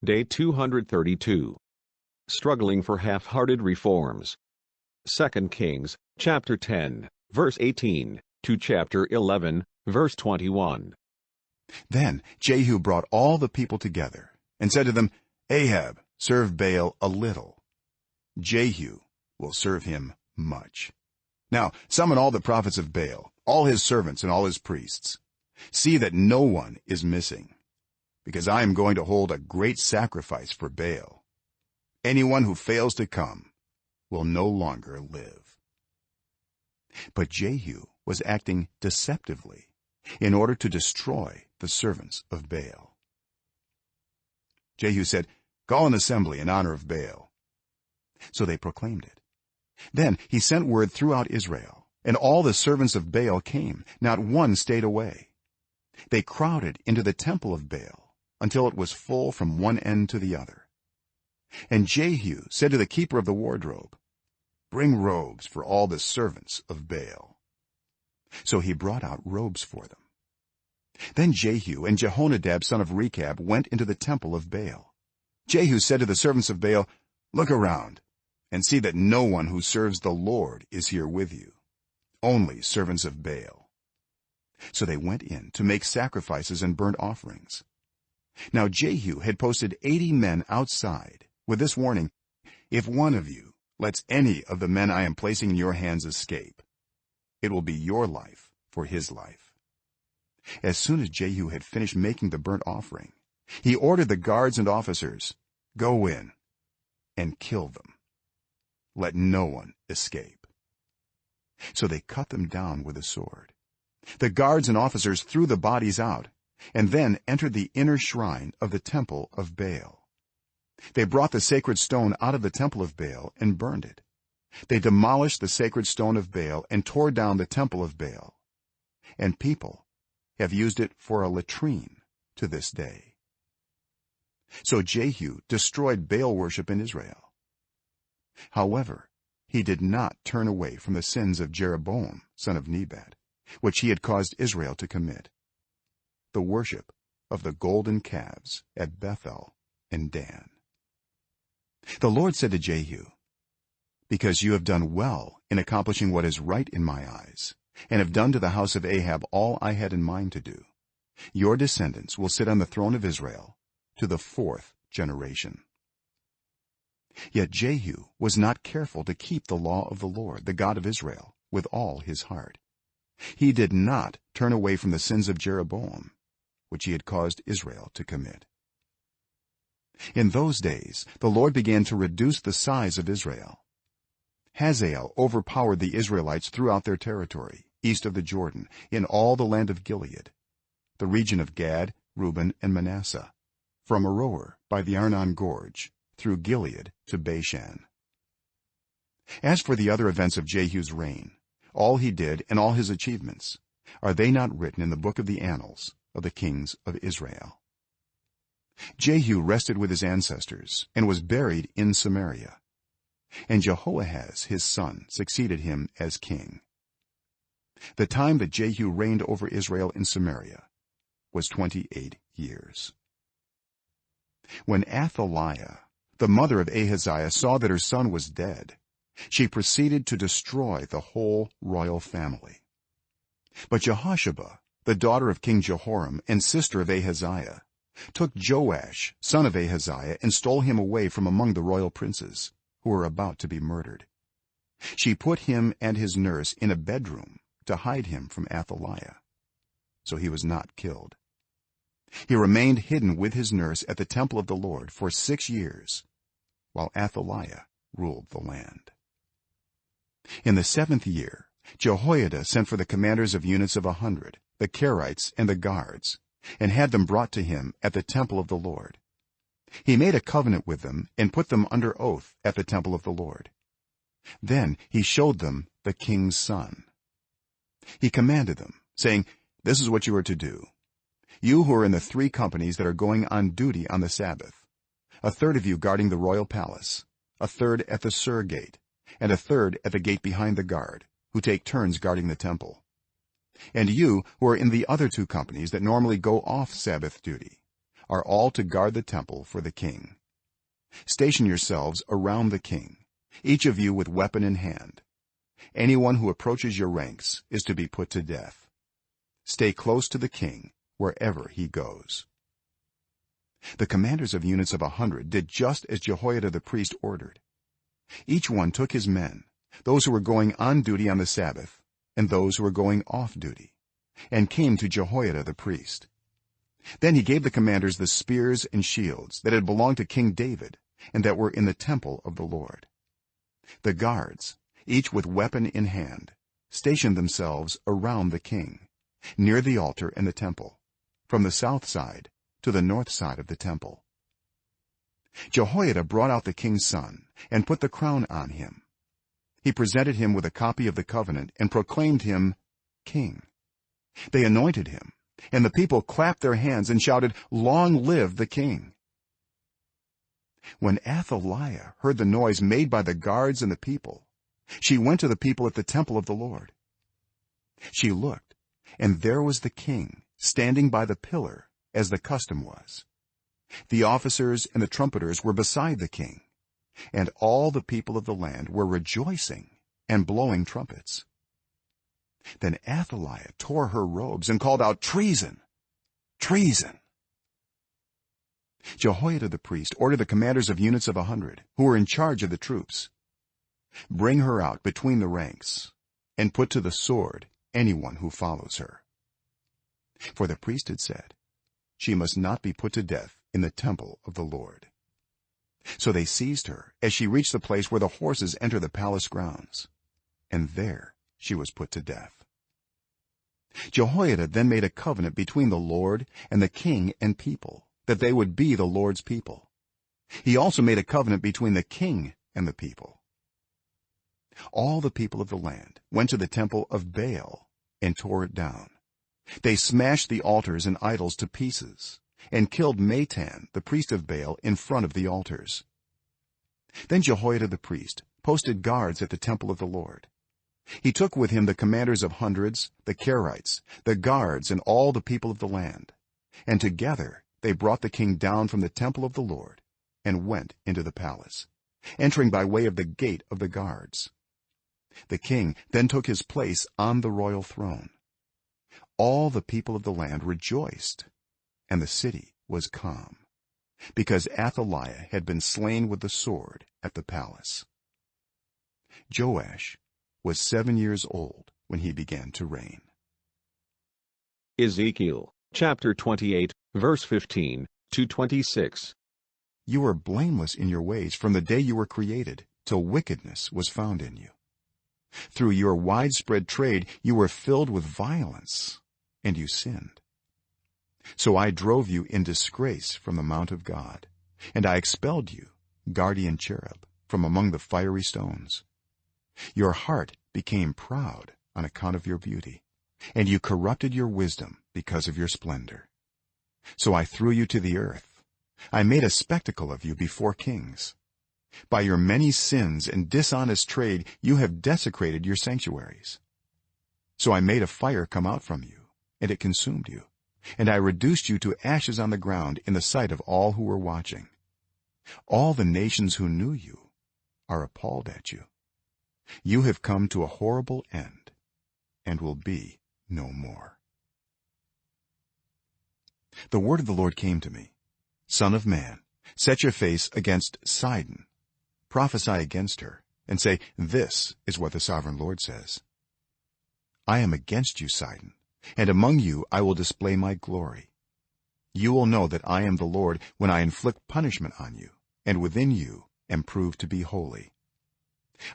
Day 232. Struggling for half-hearted reforms. 2 Kings, chapter 10, verse 18, to chapter 11, verse 21. Then Jehu brought all the people together and said to them, Ahab, serve Baal a little. Jehu will serve him much. Now summon all the prophets of Baal, all his servants and all his priests. See that no one is missing, because I am going to hold a great sacrifice for Baal. Anyone who fails to come will no longer live. But Jehu was acting deceptively in order to destroy the servants of Baal. Jehu said, Call an assembly in honor of Baal. So they proclaimed it. Then he sent word throughout Israel, and all the servants of Baal came, not one stayed away. They crowded into the temple of Baal until it was full from one end to the other. And Jehu said to the keeper of the wardrobe, Bring robes for all the servants of Baal. So he brought out robes for them. Then Jehu and Jehonadab son of Rechab went into the temple of Baal. Jehu said to the servants of Baal, Look around and see that no one who serves the Lord is here with you, only servants of Baal. So they went in to make sacrifices and burnt offerings. Now Jehu had posted 80 men outside with this warning, If one of you lets any of the men I am placing in your hands escape, it will be your life for his life. As soon as Jehu had finished making the burnt offering, he ordered the guards and officers, Go in and kill them. Let no one escape. So they cut them down with a sword. The guards and officers threw the bodies out and then entered the inner shrine of the temple of Baal. They brought the sacred stone out of the temple of Baal and burned it. They demolished the sacred stone of Baal and tore down the temple of Baal. And people have used it for a latrine to this day. So Jehu destroyed Baal worship in Israel. However, he did not turn away from the sins of Jeroboam son of Nebat, which he had caused Israel to commit, the worship of the golden calves at Bethel and Dan. The Lord said to Jehu, Because you have done well in accomplishing what is right in my eyes, and have done to the house of Ahab all I had in mind to do, your descendants will sit on the throne of Israel to the 4th generation. Yet Jehu was not careful to keep the law of the Lord, the God of Israel, with all his heart. He did not turn away from the sins of Jeroboam, which he had caused Israel to commit. In those days the Lord began to reduce the size of Israel. Hazael overpowered the Israelites throughout their territory, east of the Jordan, in all the land of Gilead, the region of Gad, Reuben, and Manasseh, from Aroer by the Arnon Gorge, through Gilead to Bashan. As for the other events of Jehu's reign, all he did and all his achievements, are they not written in the book of the annals of the kings of Israel? Jehu rested with his ancestors and was buried in Samaria, and Jehoahaz his son succeeded him as king. The time that Jehu reigned over Israel in Samaria was 28 years. When Athaliah, the mother of Ahaziah, saw that her son was dead, she proceeded to destroy the whole royal family. But Jehosheba, the daughter of King Jehoram and sister of Ahaziah, took Joash son of Ahaziah and stole him away from among the royal princes who were about to be murdered. She put him and his nurse in a bedroom to hide him from Athaliah, so he was not killed. He remained hidden with his nurse at the temple of the Lord for 6 years, while Athaliah ruled the land. In the 7th year Jehoiada sent for the commanders of units of 100, the Kerites and the guards, and had them brought to him at the temple of the Lord. He made a covenant with them and put them under oath at the temple of the Lord. Then he showed them the king's son. He commanded them, saying, This is what you are to do. You who are in the 3 companies that are going on duty on the Sabbath, a third of you guarding the royal palace, a third at the Sur gate, and a third at the gate behind the guard, who take turns guarding the temple. And you who are in the other 2 companies that normally go off Sabbath duty, are all to guard the temple for the king. Station yourselves around the king, each of you with weapon in hand. Anyone who approaches your ranks is to be put to death. Stay close to the king wherever he goes." The commanders of units of 100 did just as Jehoiada the priest ordered. Each one took his men, those who were going on duty on the Sabbath and those who were going off duty, and came to Jehoiada the priest. Then he gave the commanders the spears and shields that had belonged to King David and that were in the temple of the Lord. The guards, each with weapon in hand, stationed themselves around the king, near the altar and the temple, from the south side to the north side of the temple. Jehoiada brought out the king's son and put the crown on him. He presented him with a copy of the covenant and proclaimed him king. They anointed him, and the people clapped their hands and shouted, "Long live the king!" When Athaliah heard the noise made by the guards and the people, she went to the people at the temple of the Lord. She looked, and there was the king standing by the pillar, as the custom was. The officers and the trumpeters were beside the king, and all the people of the land were rejoicing and blowing trumpets. Then Athaliah tore her robes and called out, "Treason! Treason!" Jehoiada the priest ordered the commanders of units of 100 who were in charge of the troops, "Bring her out between the ranks and put to the sword anyone who follows her." For the priest had said, "She must not be put to death in the temple of the Lord." So they seized her as she reached the place where the horses enter the palace grounds, and there she was put to death. Jehoiada then made a covenant between the Lord and the king and people, that they would be the Lord's people. He also made a covenant between the king and the people. All the people of the land went to the temple of Baal and tore it down. They smashed the altars and idols to pieces and killed Matan the priest of Baal in front of the altars. Then Jehoiada the priest posted guards at the temple of the Lord. He took with him the commanders of hundreds, the Kerites, the guards, and all the people of the land, and together they brought the king down from the temple of the Lord and went into the palace, entering by way of the gate of the guards. The king then took his place on the royal throne. All the people of the land rejoiced, and the city was calm, because Athaliah had been slain with the sword at the palace. Joash was 7 years old when he began to reign. Ezekiel chapter 28 verse 15 to 26. You were blameless in your ways from the day you were created till wickedness was found in you. Through your widespread trade you were filled with violence, and you sinned. So I drove you in disgrace from the mount of God, and I expelled you, guardian cherub, from among the fiery stones. Your heart became proud on account of your beauty, and you corrupted your wisdom because of your splendor. So I threw you to the earth. I made a spectacle of you before kings. By your many sins and dishonest trade you have desecrated your sanctuaries. So I made a fire come out from you, and it consumed you, and I reduced you to ashes on the ground in the sight of all who were watching. All the nations who knew you are appalled at you. You have come to a horrible end and will be no more. The word of the Lord came to me, "Son of man, set your face against Sidon, prophesy against her, and say, 'This is what the sovereign Lord says. I am against you, Sidon, and among you I will display my glory. You will know that I am the Lord when I inflict punishment on you, and within you am proved to be holy.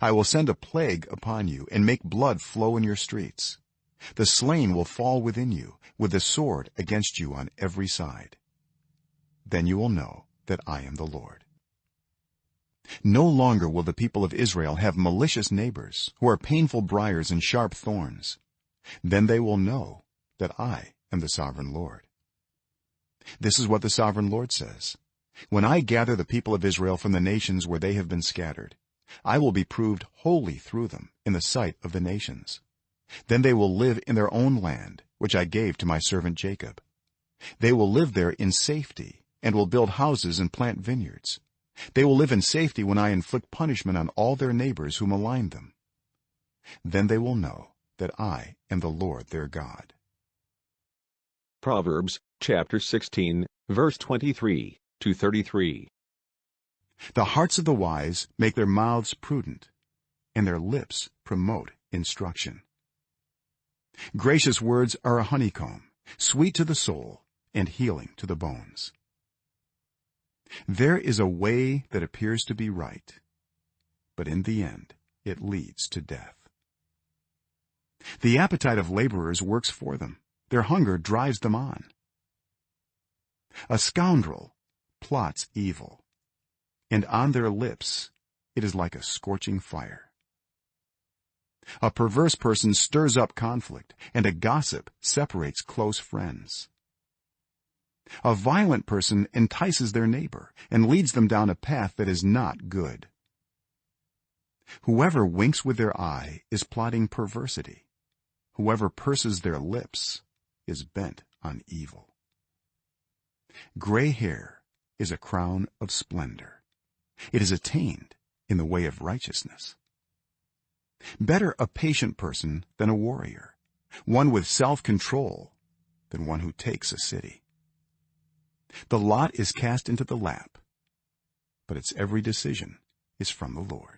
I will send a plague upon you and make blood flow in your streets. The slain will fall within you, with the sword against you on every side. Then you will know that I am the Lord. No longer will the people of Israel have malicious neighbors who are painful briars and sharp thorns. Then they will know that I am the sovereign Lord. This is what the sovereign Lord says: When I gather the people of Israel from the nations where they have been scattered, I will be proved holy through them in the sight of the nations. Then they will live in their own land, which I gave to my servant Jacob. they will live there in safety and will build houses and plant vineyards. They will live in safety when I inflict punishment on all their neighbors who malign them. Then they will know that I am the Lord their God. Proverbs chapter 16 verse 23 to 33. The hearts of the wise make their mouths prudent, and their lips promote instruction. Gracious words are a honeycomb, sweet to the soul and healing to the bones. There is a way that appears to be right, but in the end it leads to death. The appetite of laborers works for them. Their hunger drives them on. A scoundrel plots evil, and on their lips it is like a scorching fire. A perverse person stirs up conflict, and a gossip separates close friends. A violent person entices their neighbor and leads them down a path that is not good. Whoever winks with their eye is plotting perversity. Whoever purses their lips is bent on evil. Gray hair is a crown of splendor. It is attained in the way of righteousness. Better a patient person than a warrior, one with self-control than one who takes a city. The lot is cast into the lap, but its every decision is from the Lord.